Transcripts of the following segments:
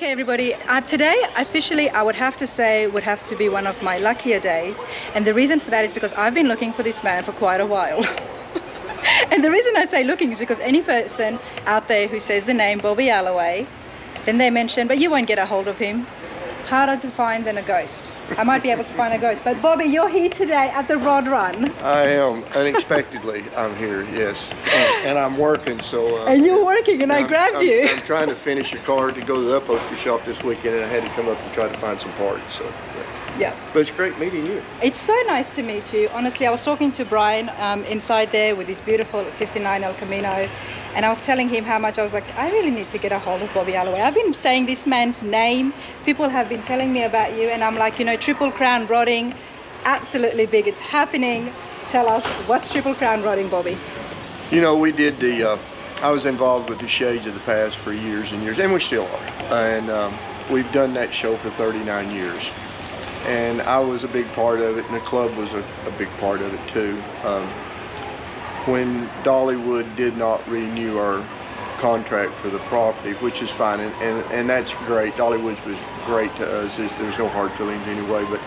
Okay, everybody, today officially I would have to say would have to be one of my luckier days, and the reason for that is because I've been looking for this man for quite a while. And the reason I say looking is because any person out there who says the name Bobby Allaway, then they mention, but you won't get a hold of him. Harder to find than a ghost. I might be able to find a ghost, but Bobby, you're here today at the Rod Run. I am, unexpectedly. I'm here, yes, and I'm working. So. And you're working, and I grabbed you. I'm trying to finish a car to go to the upholstery shop this weekend, and I had to come up and try to find some parts. So. Yeah. But it's great meeting you. It's so nice to meet you. Honestly, I was talking to Brian inside there with his beautiful 59 El Camino, and I was telling him how much I was like, I really need to get a hold of Bobby Allaway. I've been saying this man's name. People have been telling me about you, and I'm like, you know, Triple Crown Rodding, absolutely big. It's happening. Tell us, what's Triple Crown Rodding, Bobby? You know, we did the, I was involved with the Shades of the Past for years and years, and we still are. And we've done that show for 39 years. And I was a big part of it, and the club was a big part of it too. When Dollywood did not renew our contract for the property, which is fine, and that's great. Dollywood was great to us. There's no hard feelings anyway, but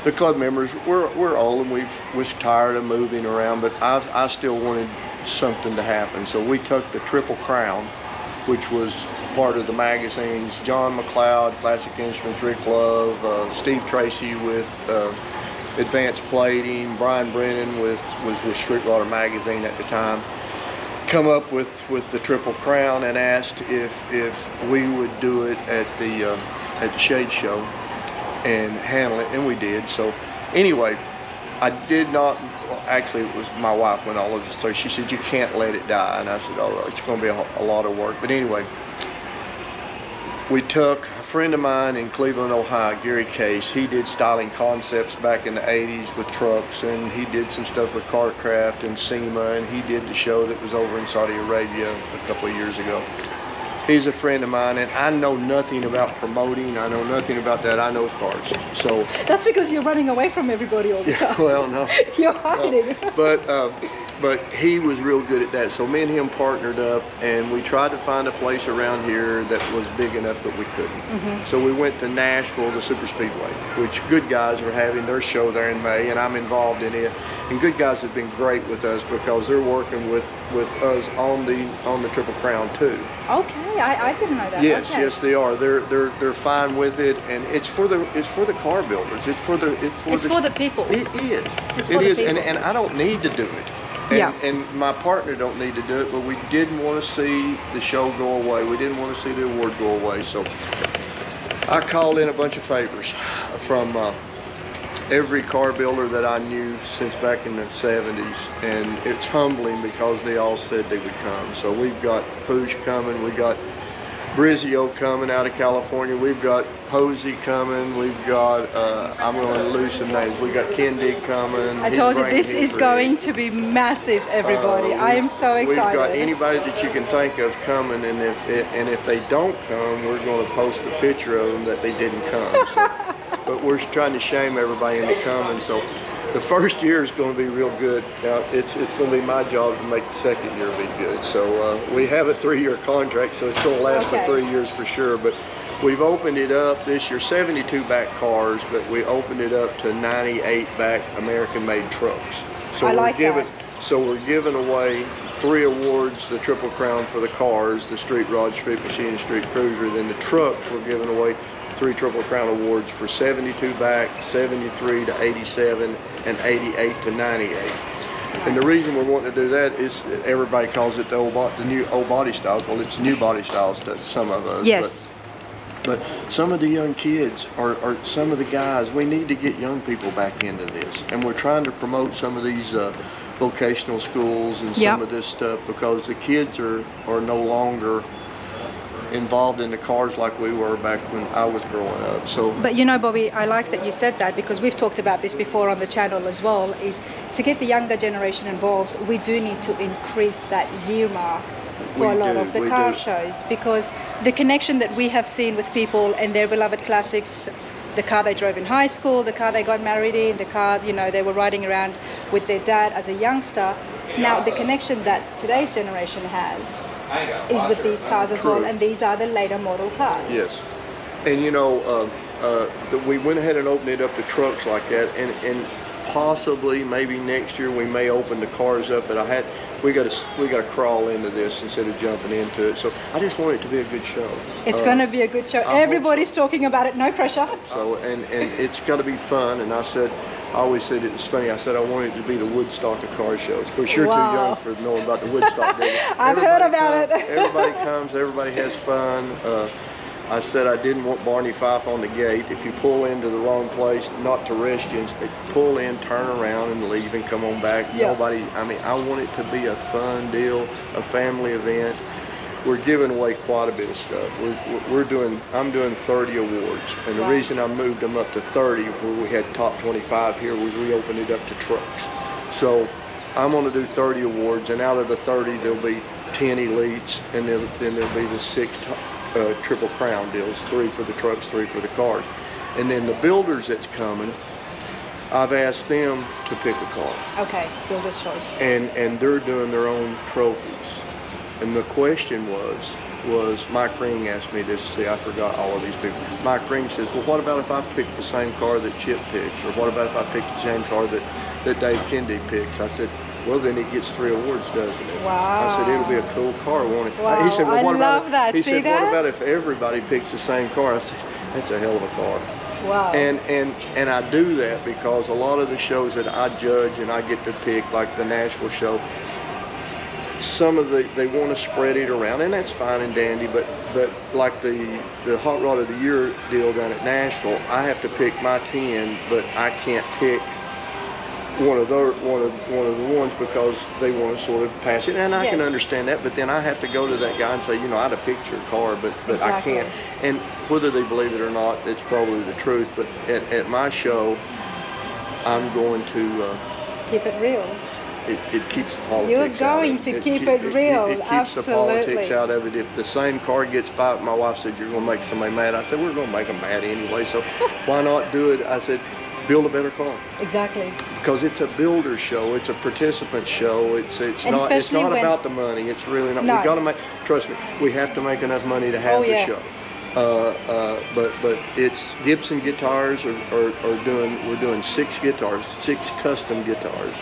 the club members, we're old and we was tired of moving around, but I still wanted something to happen. So we took the Triple Crown, which was part of the magazines, John McLeod, Classic Instruments, Rick Love, Steve Tracy with Advanced Plating, Brian Brennan was with Streetwater Magazine at the time, come up with the Triple Crown and asked if we would do it at the Shade Show and handle it, and we did. So anyway, I did not, well, actually it was my wife when all of this started. She said, you can't let it die, and I said, oh, it's going to be a lot of work. But anyway, we took a friend of mine in Cleveland, Ohio, Gary Case. He did styling concepts back in the 80s with trucks, and he did some stuff with Carcraft and SEMA, and he did the show that was over in Saudi Arabia a couple of years ago. He's a friend of mine, and I know nothing about promoting. I know nothing about that. I know cars. So that's because you're running away from everybody all the time. Well, no. You're hiding. No. But he was real good at that. So me and him partnered up, and we tried to find a place around here that was big enough, but we couldn't. Mm-hmm. So we went to Nashville, the Superspeedway, which Good Guys are having their show there in May, and I'm involved in it. And Good Guys have been great with us because they're working with us on the Triple Crown too. Okay, I didn't know that. Yes, okay. Yes, they are. They're fine with it, and it's for the car builders. It's for the people. It is. It's for the people. And I don't need to do it. And my partner don't need to do it, but we didn't want to see the show go away. We didn't want to see the award go away. So I called in a bunch of favors from every car builder that I knew since back in the 70s, and it's humbling because they all said they would come. So we've got Fouche coming, we got Brizio coming out of California, we've got Posey coming, we've got, I'm going to lose some names, we got Kendig coming. I told you this is going to be massive, everybody. I am so excited. We've got anybody that you can think of coming, and if they don't come, we're going to post a picture of them that they didn't come. So, but we're trying to shame everybody into coming. So the first year is going to be real good. Now it's going to be my job to make the second year be good. So we have a 3-year contract, so it's going to last for 3 years for sure. But we've opened it up this year, 72 back cars, but we opened it up to 98 back American-made trucks. So we're giving away 3 awards: the Triple Crown for the cars, the Street Rod, Street Machine, and Street Cruiser. Then the trucks, we're giving away 3 Triple Crown awards for 72 back, 73 to 87, and 88 to 98. Nice. And the reason we're wanting to do that is everybody calls it the new old body styles. Well, it's new body styles to some of us. Yes. But some of the young kids or some of the guys, we need to get young people back into this. And we're trying to promote some of these vocational schools and some of this stuff, because the kids are no longer involved in the cars like we were back when I was growing up. So, but you know, Bobby, I like that you said that, because we've talked about this before on the channel as well, is to get the younger generation involved, we do need to increase that year mark for a lot of the car shows, because the connection that we have seen with people and their beloved classics, the car they drove in high school, the car they got married in, the car, you know, they were riding around with their dad as a youngster. Now the connection that today's generation has is with these cars as well, and these are the later model cars. Yes. And you know, we went ahead and opened it up to trucks like that, and possibly maybe next year we may open the cars up. But we got to crawl into this instead of jumping into it. So I just want it to be a good show. It's going to be a good show. Everybody's talking about it. No pressure. So and it's got to be fun. And I always said, it was funny, I said I wanted it to be the Woodstock of car shows. Of course, you're too young for knowing about the Woodstock days. I've heard about it. Everybody comes, everybody has fun. I said I didn't want Barney Fife on the gate. If you pull into the wrong place, not to rest you, pull in, turn around, and leave and come on back. Yeah. Nobody, I mean, I want it to be a fun deal, a family event. We're giving away quite a bit of stuff. I'm doing 30 awards, and the reason I moved them up to 30, where we had top 25 here, was we opened it up to trucks. So I'm going to do 30 awards, and out of the 30, there'll be 10 elites, and then there'll be the 6 Triple Crown deals, 3 for the trucks, 3 for the cars. And then the builders that's coming, I've asked them to pick a car. Okay, builder's choice. And they're doing their own trophies. And the question was Mike Ring asked me this. See, I forgot all of these people. Mike Ring says, well, what about if I pick the same car that Chip picks? Or what about if I pick the same car that Dave Kennedy picks? I said, well, then it gets 3 awards, doesn't it? Wow. I said, it'll be a cool car, won't it? Wow. He said, well, what about that. He See said, that? what about if everybody picks the same car? I said, that's a hell of a car. Wow. And I do that because a lot of the shows that I judge and I get to pick, like the Nashville show, they want to spread it around, and that's fine and dandy, but like the Hot Rod of the Year deal down at Nashville, I have to pick my 10, but I can't pick one of the ones because they want to sort of pass it, and I can understand that, but then I have to go to that guy and say, you know, I'd have picked your car, but Exactly. I can't. And whether they believe it or not, it's probably the truth, but at my show, I'm going to keep it real. It keeps the politics You're out going of to it. keep it real. It keeps Absolutely. the politics out of it. If the same car gets 5, my wife said, you're going to make somebody mad. I said, we're going to make them mad anyway, so why not do it? I said, build a better car. Exactly. Because it's a builder show, it's a participant show. It's not about the money. It's really not. No. We got to make. Trust me, we have to make enough money to have the show. But it's Gibson guitars we're doing 6 guitars, 6 custom guitars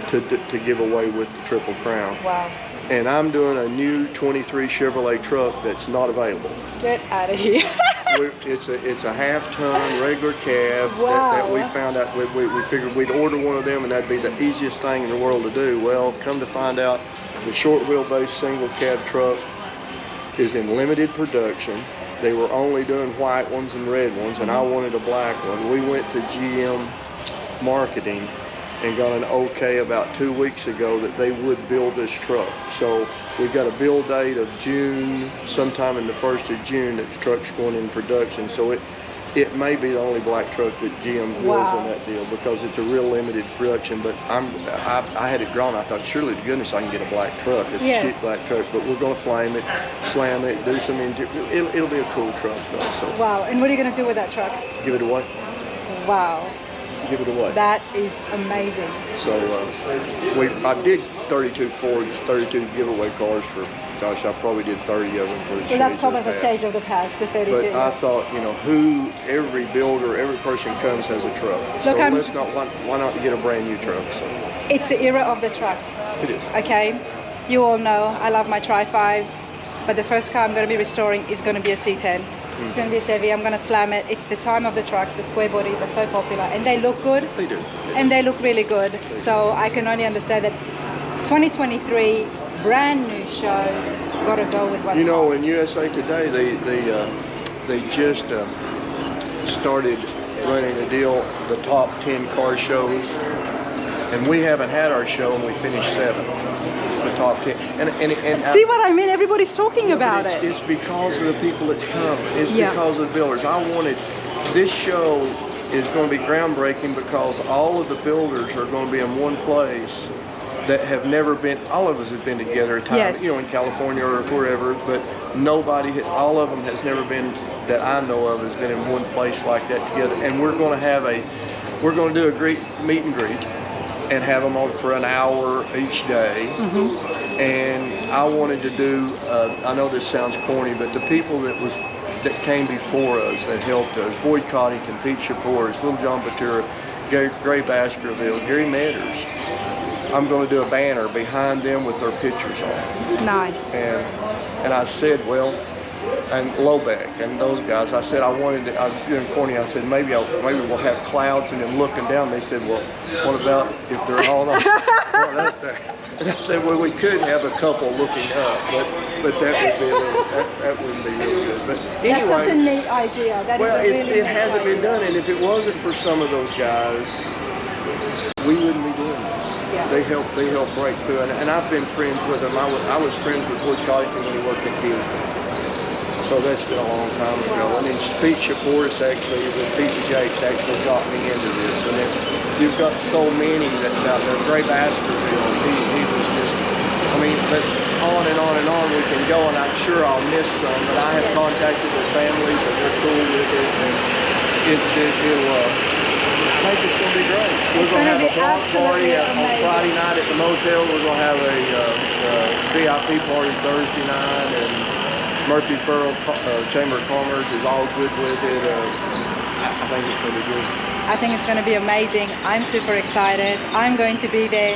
to give away with the Triple Crown. Wow. And I'm doing a new 23 Chevrolet truck that's not available. Get out of here. It's a half-ton regular cab that we found out. We figured we'd order one of them, and that'd be the easiest thing in the world to do. Well, come to find out, the short wheelbase single cab truck is in limited production. They were only doing white ones and red ones, and I wanted a black one. We went to GM marketing and got an okay about 2 weeks ago that they would build this truck. So we got a build date of June, sometime in the 1st of June that the truck's going in production. So it may be the only black truck that GM builds on that deal because it's a real limited production. But I had it drawn. I thought, surely to goodness I can get a black truck. It's a shit black truck, but we're going to flame it, slam it, do some it'll be a cool truck though. So. Wow. And what are you going to do with that truck? Give it away. Wow. Give it away. That is amazing. So I did 32 Fords, 32 giveaway cars for, gosh, I probably did 30 of them for the So that's kind of the a shade of the past, the 32. But I thought, you know, every builder, every person comes has a truck. Look, So why not get a brand new truck? So it's the era of the trucks. it is. Okay, you all know I love my Tri-5s, but the first car I'm going to be restoring is going to be a C10. It's going to be a Chevy. I'm going to slam it. It's the time of the trucks. The square bodies are so popular, and they look good. They do. And they look really good. So I can only understand that 2023, brand new show. Got to go with what's You know, hot. in USA Today, they just started running a deal, the top 10 car shows, and we haven't had our show, and we finished 7th. The top 10. And See what I mean? Everybody's talking about it. It's because of the people that's come. It's because of the builders. This show is going to be groundbreaking because all of the builders are going to be in one place that have never been. All of us have been together at times, you know, in California or wherever, but all of them has never been, that I know of, has been in one place like that together. And we're going to do a great meet and greet and have them on for an hour each day. And I wanted to do, I know this sounds corny, but the people that was that came before us that helped us. Boyd Coddington, Pete Shaporis, Little John Batura, Gray Baskerville, Gary Matters. I'm going to do a banner behind them with their pictures on. Nice. And I said, well, and Lobeck and those guys, I said I was feeling corny. I said maybe we'll have clouds and them looking down. They said, well, what about if they're all up there? And I said, well, we could have a couple looking up, but that wouldn't be real good. But anyway, that's such a neat idea. It hasn't been done, and if it wasn't for some of those guys, we wouldn't be doing this. Yeah. They help break through, and I've been friends with them. I was friends with Boyd Coddington when he worked at Disney. So that's been a long time ago. And then Pete Shaporis actually, with Pete and Jakes, actually got me into this. And then you've got so many that's out there. Gray Baskerville, he was just, I mean, but on and on and on we can go, and I'm sure I'll miss some, but I have contacted their families and they're cool with it. And I think it's going to be great. We're going to have a block party on Friday night at the motel. We're going to have a VIP party Thursday night, and Murfreesboro Chamber of Commerce is all good with it. I think it's going to be good. I think it's going to be amazing. I'm super excited. I'm going to be there.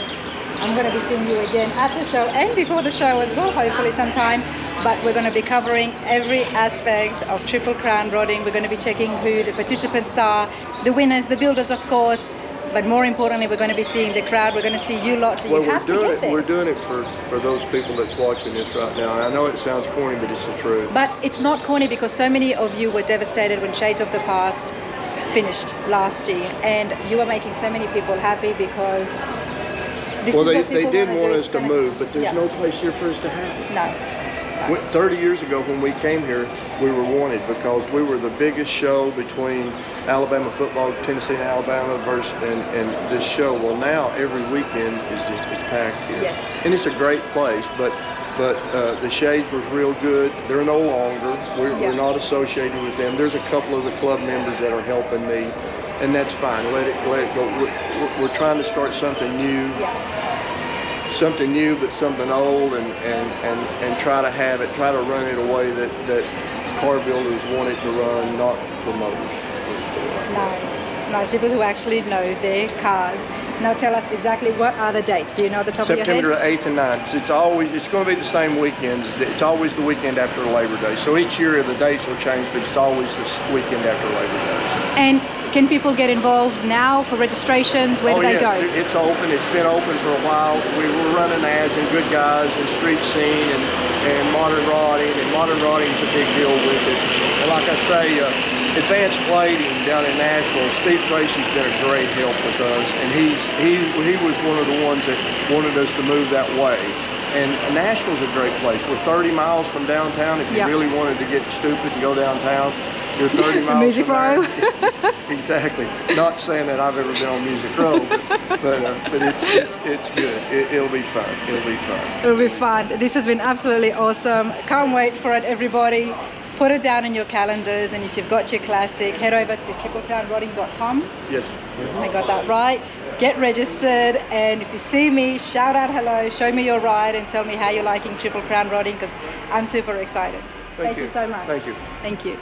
I'm going to be seeing you again at the show and before the show as well, hopefully sometime. But we're going to be covering every aspect of Triple Crown Rodding. We're going to be checking who the participants are, the winners, the builders, of course. But more importantly, we're going to be seeing the crowd. We're going to see you lot, so you have to get there. We're doing it for those people that's watching this right now. And I know it sounds corny, but it's the truth. But it's not corny, because so many of you were devastated when Shades of the Past finished last year, and you are making so many people happy because this is what people they did want us to gonna move, but there's no place here for us to have it. No. 30 years ago when we came here, we were wanted because we were the biggest show between Alabama football, Tennessee and Alabama and this show. Well, now every weekend it's packed here. Yes. And it's a great place, but the Shades was real good. They're no longer. We're not associated with them. There's a couple of the club members that are helping me, and that's fine. Let it go. We're trying to start something new. Yeah. Something new, but something old, and try to run it a way that car builders want it to run, not promoters. Nice. People who actually know their cars. Now tell us exactly what are the dates. Do you know the top of your head? September 8th and 9th. It's going to be the same weekend. It's always the weekend after Labor Day. So each year the dates will change, but it's always this weekend after Labor Day. And can people get involved now for registrations? Where do they go? It's open. It's been open for a while. We were running ads and Good Guys and Street Scene and Modern Rodding, and Modern Rodding is a big deal with it. And like I say, Advanced Plating down in Nashville, Steve Tracy's been a great help with us, and he was one of the ones that wanted us to move that way. And Nashville's a great place. We're 30 miles from downtown. If you really wanted to get stupid to go downtown, you're 30 miles Music from Row. Exactly. Not saying that I've ever been on Music Row, but it's good. It'll be fun. It'll be fun. This has been absolutely awesome. Can't wait for it, everybody. Put it down in your calendars, and if you've got your classic, head over to triplecrownrodding.com. Yes. I got that right. Get registered, and if you see me, shout out hello, show me your ride, and tell me how you're liking Triple Crown Rodding, because I'm super excited. Thank you so much. Thank you. Thank you.